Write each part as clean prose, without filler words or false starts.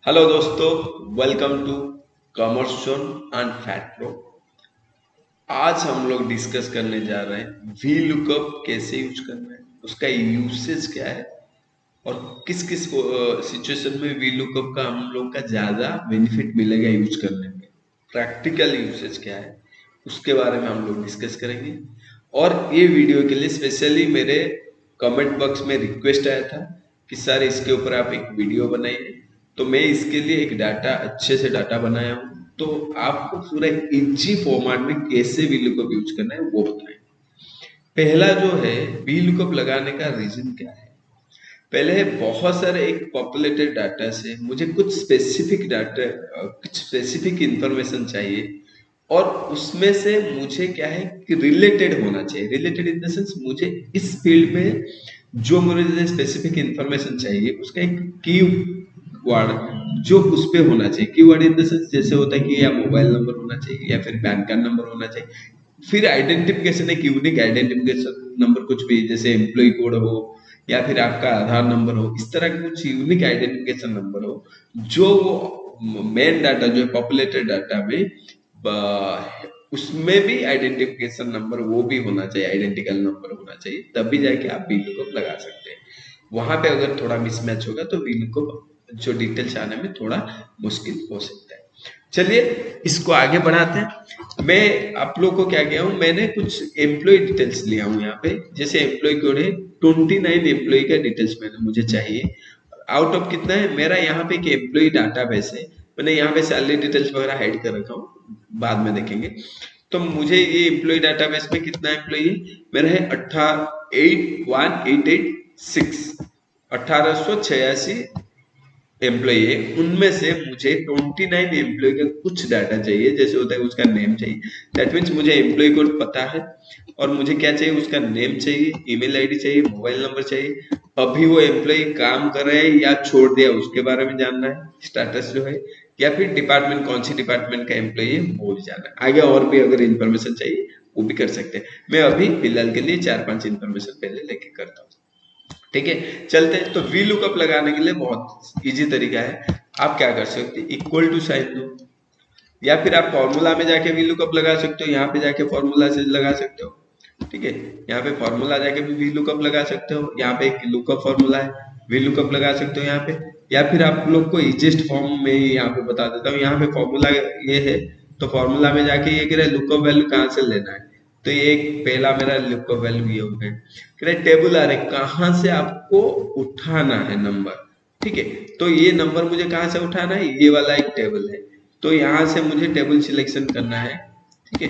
Hello दोस्तों, welcome to commerce zone and fat pro. आज हम लोग डिस्कस करने जा रहे हैं वी लुकअप कैसे यूज करना है, उसका यूसेज क्या है और किस किस सिचुएशन में वी लुकअप का हम लोग का ज्यादा बेनिफिट मिलेगा यूज करने में। प्रैक्टिकल यूसेज क्या है उसके बारे में हम लोग डिस्कस करेंगे। और ये वीडियो के लिए स्पेशली मेरे कमेंट बॉक्स में रिक्वेस्ट आया था कि सर इसके ऊपर आप एक वीडियो बनाइए, तो मैं इसके लिए एक डाटा अच्छे से डाटा बनाया हूँ। तो आपको पूरा इजी फॉर्मेट में कैसे वी लुकअप यूज करना है वो बताएं। पहला जो है वी लुकअप लगाने का रीजन क्या है। पहले है बहुत सारे एक पॉपुलेटेड डाटा से मुझे कुछ स्पेसिफिक डाटा, कुछ स्पेसिफिक इंफॉर्मेशन चाहिए और उसमें से मुझे क्या है कि रिलेटेड होना चाहिए। रिलेटेड इन द सेंस मुझे इस फील्ड में जो मुझे स्पेसिफिक इंफॉर्मेशन चाहिए उसका एक की वर्ड जो उस पे होना चाहिए। की वर्ड इन द सेंस जैसे होता है कि या मोबाइल नंबर होना चाहिए या फिर पैन कार्ड नंबर होना चाहिए। फिर आइडेंटिफिकेशन, एक यूनिक आइडेंटिफिकेशन नंबर, कुछ भी जैसे एम्प्लॉय कोड हो या फिर आपका आधार नंबर हो, इस तरह का कुछ यूनिक आइडेंटिफिकेशन नंबर हो जो मेन डाटा जो है पॉपुलेटेड डाटा में उसमें भी आइडेंटिफिकेशन नंबर वो भी होना चाहिए, आइडेंटिकल नंबर होना चाहिए, तब भी जाके आप वी लुकअप लगा सकते हैं। वहां पे अगर थोड़ा मिसमैच होगा तो वी लुकअप जो डिटेल्स आने में थोड़ा मुश्किल हो सकता है। चलिए इसको आगे बढ़ाते हैं। मैं आप लोगों को क्या किया हूँ, मैंने कुछ एम्प्लॉय डिटेल्स लिया हूँ यहाँ पे। जैसे एम्प्लॉय कोड है 29 एम्प्लॉय का डिटेल्स मैंने मुझे चाहिए। आउट ऑफ कितना है मेरा यहाँ पे, एक एम्प्लॉय डाटा बेस है। मैंने यहाँ पे सैलरी डिटेल्स वगैरह हाइड कर रखा हूँ, बाद में देखेंगे। तो मुझे ये एम्प्लॉय डाटाबेस में कितना एम्प्लॉय है, मेरा है 18,886 1886 एम्प्लॉय है। उनमें से मुझे 29 एम्प्लॉय का कुछ डाटा चाहिए, जैसे होता है उसका नेम चाहिए। दैट मीन्स मुझे एम्प्लॉय कोड पता है और मुझे क्या चाहिए, उसका नेम चाहिए, ईमेल आईडी चाहिए, मोबाइल नंबर चाहिए, अभी वो एम्प्लॉय काम कर रहे हैं या छोड़ दिया उसके बारे में जानना है, स्टेटस जो है, या फिर डिपार्टमेंट कौन सी डिपार्टमेंट का एम्प्लॉय है वो भी जानना है। आगे और भी अगर इन्फॉर्मेशन चाहिए वो भी कर सकते हैं। मैं अभी फिलहाल के लिए 4-5 इन्फॉर्मेशन पहले लेके करता हूँ। ठीक है, चलते हैं। तो वी लुकअप लगाने के लिए बहुत इजी तरीका है। आप क्या कर सकते हैं, इक्वल टू साइन दो, या फिर आप फॉर्मूला में जाके वी लुकअप लगा सकते हो। यहाँ पे जाके फॉर्मूला से लगा सकते हो। ठीक है, यहाँ पे फॉर्मूला जाके भी वी लुकअप लगा सकते हो। यहाँ पे एक लुकअप फॉर्मूला है, वी लुकअप लगा सकते हो यहाँ पे। या फिर आप लोग को इजिएस्ट फॉर्म में यहाँ पे बता देता हूँ। यहाँ पे फॉर्मूला ये है, तो फॉर्मूला में जाके ये कह रहा है लुकअप वैल्यू कहाँ से लेना है। तो ये एक पहला मेरा लुकअप वैल्यू ये हो गया। कह रहे टेबल आ रहे कहाँ से आपको उठाना है नंबर। ठीक है, तो ये नंबर मुझे कहाँ से उठाना है, ये वाला एक टेबल है, तो यहाँ से मुझे टेबल सिलेक्शन करना है। ठीक है,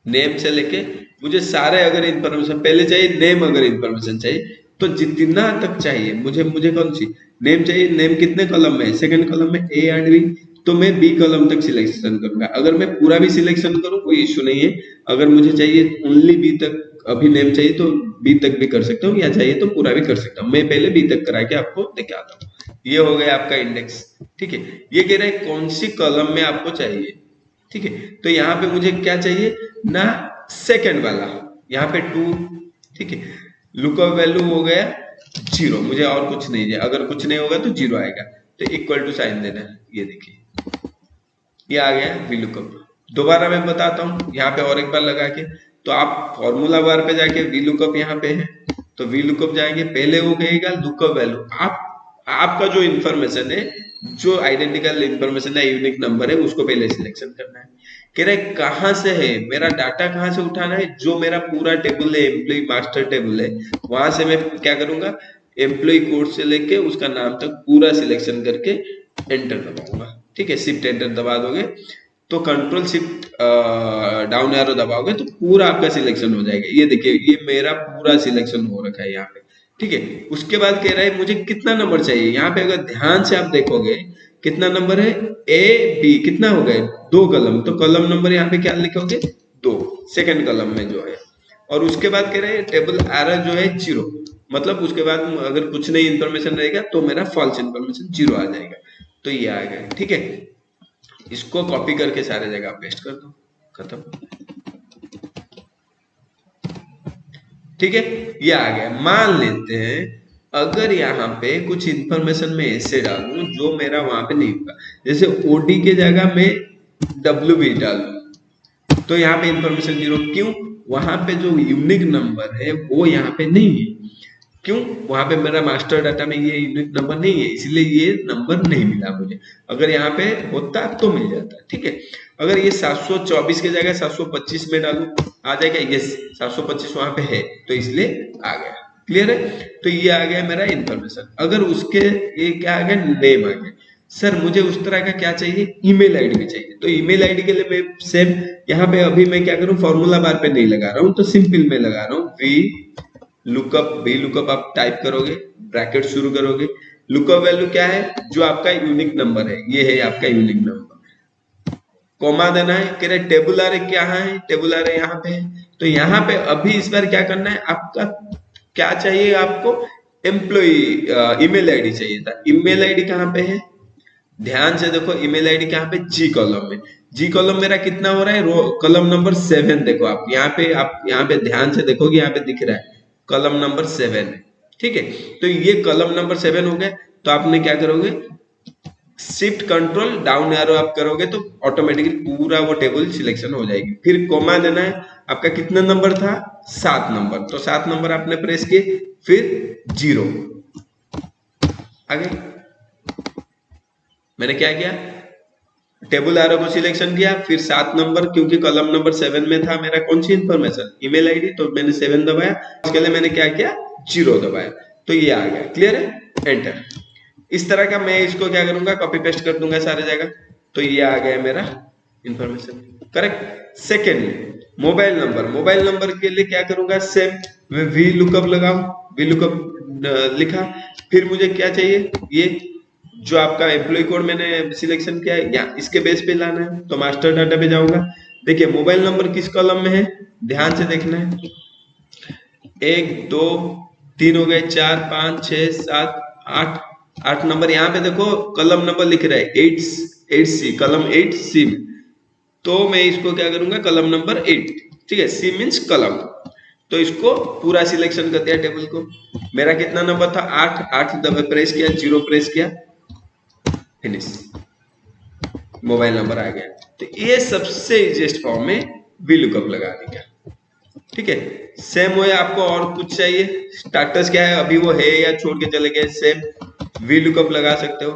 नेम से लेके मुझे सारे अगर इंफॉर्मेशन पहले चाहिए, नेम अगर इंफॉर्मेशन चाहिए तो जितना तक चाहिए मुझे, कौन सी नेम चाहिए, नेम कितने कॉलम में है, सेकंड कॉलम में ए एंड बी, तो मैं बी कॉलम तक सिलेक्शन करूंगा। अगर मैं पूरा भी सिलेक्शन करूं कोई इश्यू नहीं है। अगर मुझे चाहिए ओनली बी तक, अभी नेम चाहिए तो बी तक भी कर सकता हूँ, या चाहिए तो पूरा भी कर सकता हूँ। मैं पहले बी तक करा के आपको दिखाता हूँ। ये हो गया आपका इंडेक्स। ठीक है, ये कह रहा है कौन सी कॉलम में आपको चाहिए। ठीक है, तो यहाँ पे मुझे क्या चाहिए ना, सेकंड वाला, यहाँ पे 2। ठीक है, लुकअप वैल्यू हो गया 0, मुझे और कुछ नहीं है। अगर कुछ नहीं होगा तो 0 आएगा, तो इक्वल टू साइन देना है। ये देखिए ये आ गया वी लुकअप। दोबारा मैं बताता हूँ यहाँ पे और एक बार लगा के। तो आप फॉर्मूला बार पे जाके वी लुकअप यहाँ पे है, तो वी लुकअप जाएंगे, पहले वो कहेगा लुकअप वैल्यू। आपका जो इंफॉर्मेशन है, जो आइडेंटिकल इंफॉर्मेशन है, यूनिक नंबर है, उसको पहले सिलेक्शन करना है। कह रहे कहाँ से है, मेरा डाटा कहाँ से उठाना है, जो मेरा पूरा टेबल है, एम्प्लॉय मास्टर टेबल है, वहां से मैं क्या करूंगा, एम्प्लॉय कोड से लेके उसका नाम तक पूरा सिलेक्शन करके एंटर दबाऊंगा। ठीक है, शिफ्ट एंटर दबा दोगे तो कंट्रोल शिफ्ट डाउन एरो दबाओगे तो पूरा आपका सिलेक्शन हो जाएगा। ये देखिए ये मेरा पूरा सिलेक्शन हो रखा है यहाँ पे। ठीक है, उसके बाद कह रहा है मुझे कितना नंबर चाहिए। यहाँ पे अगर ध्यान से आप देखोगे कितना नंबर है, ए बी कितना हो गए, 2 कलम, तो कलम नंबर यहाँ पे क्या लिखोगे, 2, सेकंड कलम में जो है। और उसके बाद कह रहे हैं टेबल एरर जो है 0, मतलब उसके बाद अगर कुछ नहीं इंफॉर्मेशन रहेगा तो मेरा फॉल्स इंफॉर्मेशन 0 आ जाएगा। तो ये आ गया। ठीक है, इसको कॉपी करके सारे जगह पेस्ट कर दो, खत्म। ठीक है, ये आ गया। मान लेते हैं अगर यहाँ पे कुछ इंफॉर्मेशन में ऐसे डालूं जो मेरा वहां पे नहीं होगा, जैसे ओडी के जगह में डब्ल्यू बी डालूं तो यहाँ पे इंफॉर्मेशन जीरो। क्यों? वहां पे जो यूनिक नंबर है वो यहाँ पे नहीं है। क्यों? वहां पे मेरा मास्टर डाटा में ये यूनिक नंबर नहीं है, इसलिए ये नंबर नहीं मिला मुझे। अगर यहाँ पे होता तो मिल जाता। ठीक है, अगर ये 724 की जगह 725 में डालू आ जाएगा। ये 725 वहां पे है तो इसलिए आ गया। क्लियर है? तो ये आ गया मेरा इंफॉर्मेशन। अगर उसके ये क्या आ गया, नेम आ गया। सर मुझे उस तरह का क्या चाहिए, ईमेल आईडी भी चाहिए। तो ईमेल आईडी के लिए मैं सेम यहाँ पे अभी मैं क्या करूँ, फॉर्मूला बार पे नहीं लगा रहा हूँ, तो सिंपल में लगा रहा हूँ। वी लुकअप आप टाइप करोगे, ब्रैकेट शुरू करोगे। लुकअप वैल्यू क्या है, जो आपका यूनिक नंबर है, ये है आपका यूनिक नंबर। कॉमा देना है, कह रहे टेबुलर क्या है, टेबुलर यहाँ पे है। तो यहाँ पे अभी इस बार क्या करना है, आपका क्या चाहिए, आपको एम्प्लॉय ईमेल आईडी चाहिए था। ईमेल आईडी कहाँ पे है, ध्यान से देखो। ईमेल आईडी कहाँ पे, जी कॉलम में। जी कॉलम मेरा कितना हो रहा है, रो कॉलम नंबर 7। देखो आप यहाँ पे ध्यान से देखोगे, यहाँ पे दिख रहा है कॉलम नंबर 7 है। ठीक है, तो ये कॉलम नंबर 7 हो गया। तो आपने क्या करोगे, शिफ्ट कंट्रोल डाउन एरो आप करोगे तो ऑटोमेटिकली पूरा वो टेबल सिलेक्शन हो जाएगी। फिर कोमा देना है, आपका कितना नंबर था, 7 नंबर। तो 7 नंबर आपने प्रेस किए, फिर 0 आगे। मैंने क्या किया, टेबल एरो को सिलेक्शन किया, फिर 7 नंबर, क्योंकि कॉलम नंबर 7 में था मेरा कौन सी इंफॉर्मेशन, ईमेल आईडी, तो मैंने 7 दबाया। उसके लिए मैंने क्या किया, 0 दबाया, तो ये आ गया। क्लियर है? एंटर। इस तरह का मैं इसको क्या करूंगा, कॉपी पेस्ट कर दूंगा सारे जगह, तो ये आ गया मेरा information. Correct. Second, mobile number. Mobile number के लिए क्या करूंगा, सेम वी लुकअप लगाओ, वी लुकअप लिखा। फिर मुझे क्या चाहिए, ये जो आपका एम्प्लॉय कोड मैंने सिलेक्शन किया है, या इसके बेस पे लाना है, तो मास्टर डाटा पे जाऊंगा। देखिए मोबाइल नंबर किस कॉलम में है, ध्यान से देखना है। 1 2 3 हो गए, 4 5 6 7 8 8 नंबर। यहाँ पे देखो कॉलम नंबर लिख रहा है 8C, कॉलम 8C में। तो मैं इसको क्या करूंगा, कॉलम नंबर 8। ठीक है, सी मीन्स कॉलम। तो इसको पूरा सिलेक्शन कर दिया टेबल को। मेरा कितना नंबर था, 8 दबा प्रेस किया, 0 प्रेस किया, फिनिश, मोबाइल नंबर आ गया। तो ये सबसे इजीएस्ट फॉर्म में वी लुकअप लगा दिया। ठीक है, सेम हो, आपको और कुछ चाहिए, स्टार्टर्स क्या है अभी वो है या छोड़ के चले गए, सेम वी लुकअप लगा सकते हो।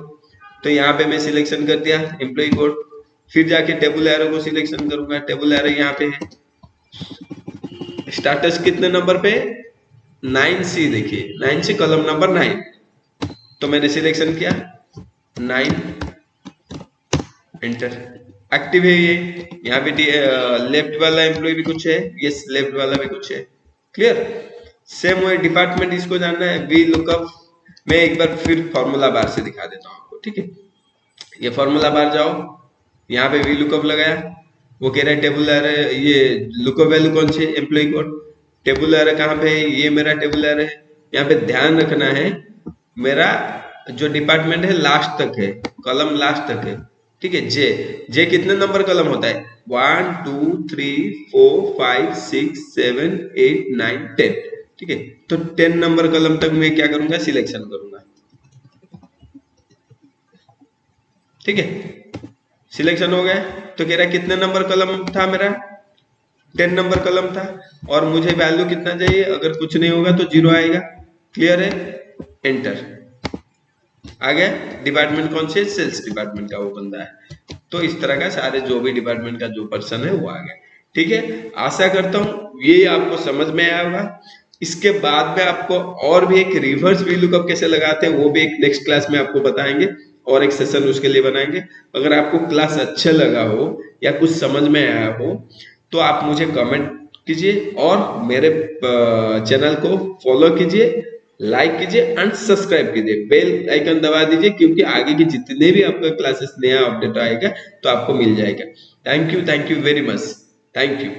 तो यहाँ पे मैं सिलेक्शन कर दिया एम्प्लॉय कोड, फिर जाके टेबल एरो को सिलेक्शन करूंगा। टेबल एरो यहाँ पे है, स्टार्टर्स कितने नंबर पे, 9C। देखिए 9C कॉलम नंबर 9, तो मैंने सिलेक्शन किया 9, एंटर। एक्टिव है ये। यहाँ पे लेफ्ट वाला एम्प्लॉय भी कुछ है, यस लेफ्ट वाला भी कुछ है। क्लियर? सेम way डिपार्टमेंट इसको जानना है, वी लुकअप। मैं एक बार फिर फॉर्मूला बार से दिखा देता हूँ आपको। ठीक है, ये फॉर्मूला बार जाओ, यहाँ पे वी लुकअप लगाया, वो कह रहा है टेबल एरर, ये लुकअप वैल्यू कौन सी, एम्प्लॉय कोड। टेबल एरर कहाँ पे है, ये मेरा टेबल एरर है। यहाँ पे ध्यान रखना है, मेरा जो डिपार्टमेंट है लास्ट तक है, कॉलम लास्ट तक है। ठीक है, जे कितने नंबर कॉलम होता है, 1 2 3 4 5 6 7 8 9 10। ठीक है, तो 10 नंबर कॉलम तक मैं क्या करूंगा, सिलेक्शन करूंगा। ठीक है, सिलेक्शन हो गया। तो कह रहा है कितने नंबर कॉलम था मेरा, 10 नंबर कॉलम था, और मुझे वैल्यू कितना चाहिए, अगर कुछ नहीं होगा तो 0 आएगा। क्लियर है? एंटर। आ गया। डिपार्टमेंट कौन से, सेल्स डिपार्टमेंट का वो बंदा है। तो इस तरह का सारे जो भी डिपार्टमेंट का जो पर्सन है वो आ गया। ठीक है, आशा करता हूं ये आपको समझ में आया होगा। इसके बाद में आपको और भी एक रिवर्स वी लुकअप कैसे लगाते हैं वो भी एक नेक्स्ट क्लास में आपको बताएंगे, और एक सेशन उसके लिए बनाएंगे। अगर आपको क्लास अच्छा लगा हो या कुछ समझ में आया हो तो आप मुझे कमेंट कीजिए, और मेरे चैनल को फॉलो कीजिए, लाइक कीजिए एंड सब्सक्राइब कीजिए, बेल आइकन दबा दीजिए, क्योंकि आगे की जितने भी आपका क्लासेस नया अपडेट आएगा तो आपको मिल जाएगा। Thank you very much, thank you.